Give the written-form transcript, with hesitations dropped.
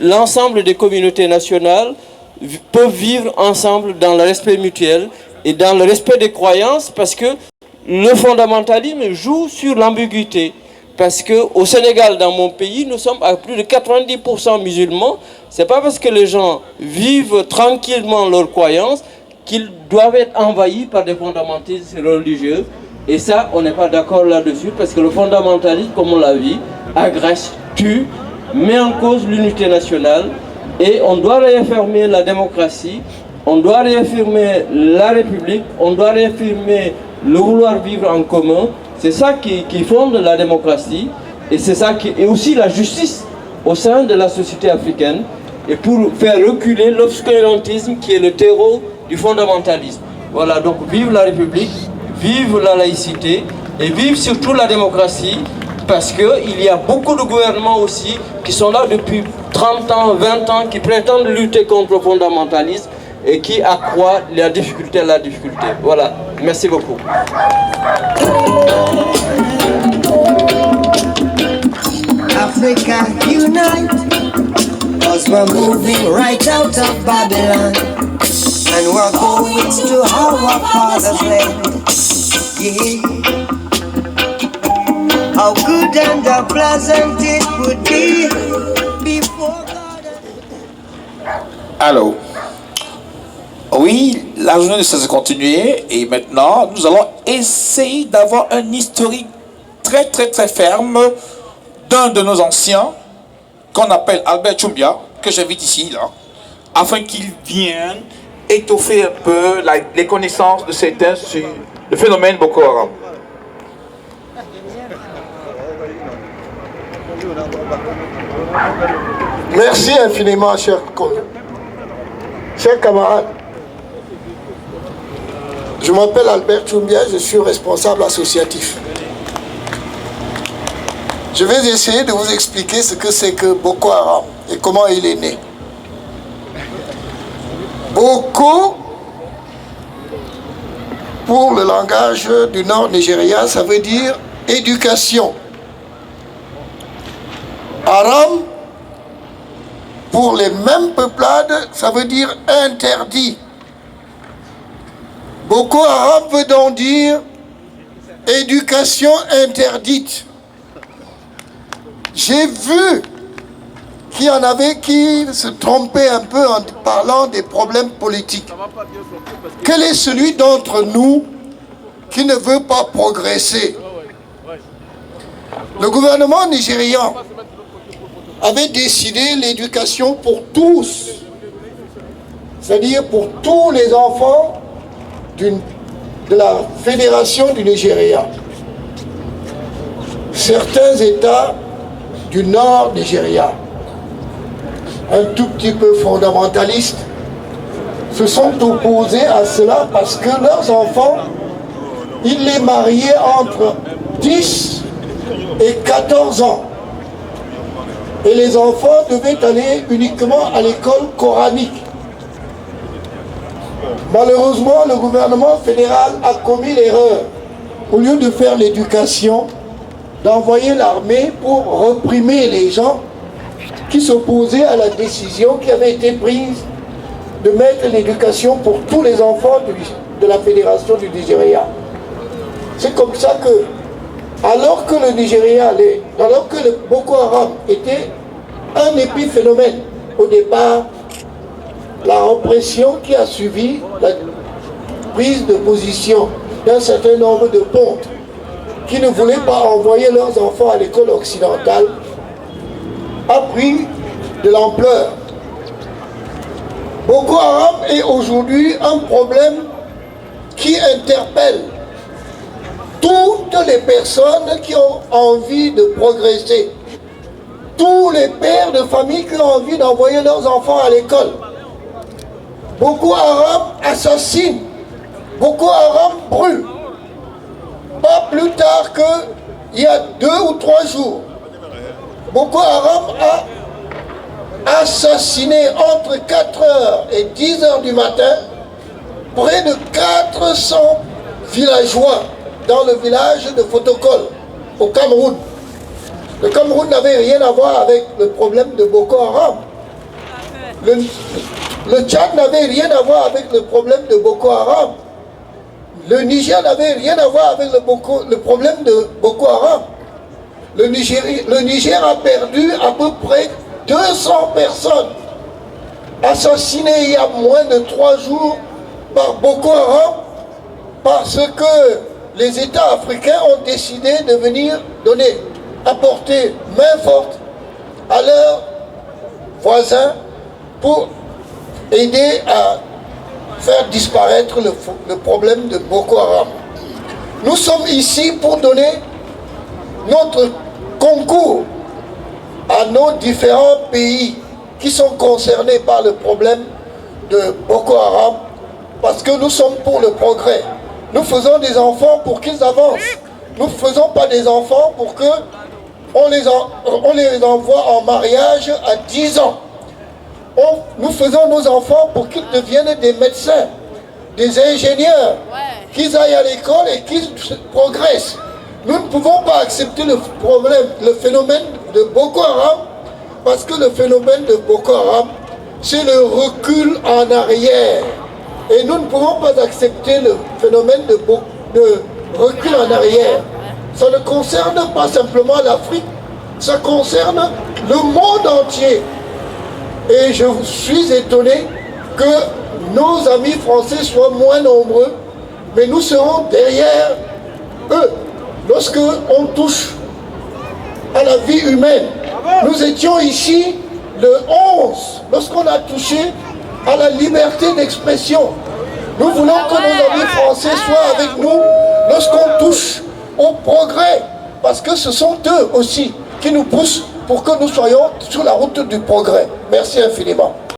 l'ensemble des communautés nationales peuvent vivre ensemble dans le respect mutuel et dans le respect des croyances, parce que le fondamentalisme joue sur l'ambiguïté. Parce qu'au Sénégal, dans mon pays, nous sommes à plus de 90% musulmans. Ce n'est pas parce que les gens vivent tranquillement leurs croyances qu'ils doivent être envahis par des fondamentalistes religieux. Et ça, on n'est pas d'accord là-dessus, parce que le fondamentalisme, comme on l'a vu, agresse, tue, met en cause l'unité nationale. Et on doit réaffirmer la démocratie, on doit réaffirmer la République, on doit réaffirmer le vouloir vivre en commun. C'est ça qui fonde la démocratie, et c'est ça qui est aussi la justice au sein de la société africaine, et pour faire reculer l'obscurantisme qui est le terreau du fondamentalisme. Voilà, donc vive la République, vive la laïcité, et vive surtout la démocratie, parce qu'il y a beaucoup de gouvernements aussi qui sont là depuis 30 ans, 20 ans, qui prétendent lutter contre le fondamentalisme et qui accroît la difficulté à la difficulté. Voilà, merci beaucoup. Africa unite, cause we're moving right out of Babylon, and we're going to our father's land. Yeah. How good and how pleasant it would be before God. Alors, oui, la journée ne cesse de continuer, et maintenant nous allons essayer d'avoir un historique très ferme d'un de nos anciens qu'on appelle Albert Choumbia, que j'invite ici là, afin qu'il vienne étoffer un peu les connaissances de certains sur le phénomène Boko Haram. Merci infiniment, chers camarades. Je m'appelle Albert Choumbia, je suis responsable associatif. Je vais essayer de vous expliquer ce que c'est que Boko Haram et comment il est né. Boko, pour le langage du nord Nigeria, ça veut dire éducation. Haram, pour les mêmes peuplades, ça veut dire interdit. Boko Haram veut donc dire éducation interdite. J'ai vu qu'il y en avait qui se trompaient un peu en parlant des problèmes politiques. Quel est celui d'entre nous qui ne veut pas progresser? Le gouvernement nigérian avait décidé l'éducation pour tous, c'est-à-dire pour tous les enfants de la Fédération du Nigeria. Certains États du nord Nigeria, un tout petit peu fondamentalistes, se sont opposés à cela parce que leurs enfants, ils les mariaient entre 10 et 14 ans. Et les enfants devaient aller uniquement à l'école coranique. Malheureusement, le gouvernement fédéral a commis l'erreur. Au lieu de faire l'éducation, d'envoyer l'armée pour réprimer les gens qui s'opposaient à la décision qui avait été prise de mettre l'éducation pour tous les enfants de la Fédération du Nigeria. C'est comme ça que, alors que le Nigeria, alors que le Boko Haram était un épiphénomène, au départ, la répression qui a suivi la prise de position d'un certain nombre de pontes qui ne voulaient pas envoyer leurs enfants à l'école occidentale a pris de l'ampleur. Boko Haram est aujourd'hui un problème qui interpelle toutes les personnes qui ont envie de progresser, tous les pères de famille qui ont envie d'envoyer leurs enfants à l'école. Boko Haram assassine, Boko Haram brûle. Pas plus tard qu'il y a 2 ou 3 jours, Boko Haram a assassiné entre 4h et 10h du matin près de 400 villageois dans le village de Fotokol, au Cameroun. Le Cameroun n'avait rien à voir avec le problème de Boko Haram. le Tchad n'avait rien à voir avec le problème de Boko Haram. Le Niger n'avait rien à voir avec le problème de Boko Haram. Le Niger a perdu à peu près 200 personnes assassinées il y a moins de 3 jours par Boko Haram parce que les États africains ont décidé de venir apporter main forte à leurs voisins pour aider à faire disparaître le problème de Boko Haram. Nous sommes ici pour donner notre concours à nos différents pays qui sont concernés par le problème de Boko Haram parce que nous sommes pour le progrès. Nous faisons des enfants pour qu'ils avancent. Nous ne faisons pas des enfants pour qu'on les envoie en mariage à 10 ans. Nous faisons nos enfants pour qu'ils deviennent des médecins, des ingénieurs, qu'ils aillent à l'école et qu'ils progressent. Nous ne pouvons pas accepter le phénomène de Boko Haram, parce que le phénomène de Boko Haram, c'est le recul en arrière. Et nous ne pouvons pas accepter le phénomène de recul en arrière. Ça ne concerne pas simplement l'Afrique, ça concerne le monde entier. Et je suis étonné que nos amis français soient moins nombreux, mais nous serons derrière eux. Lorsque on touche à la vie humaine, nous étions ici le 11, lorsqu'on a touché à la liberté d'expression. Nous voulons que nos amis français soient avec nous lorsqu'on touche au progrès, parce que ce sont eux aussi qui nous poussent pour que nous soyons sur la route du progrès. Merci infiniment.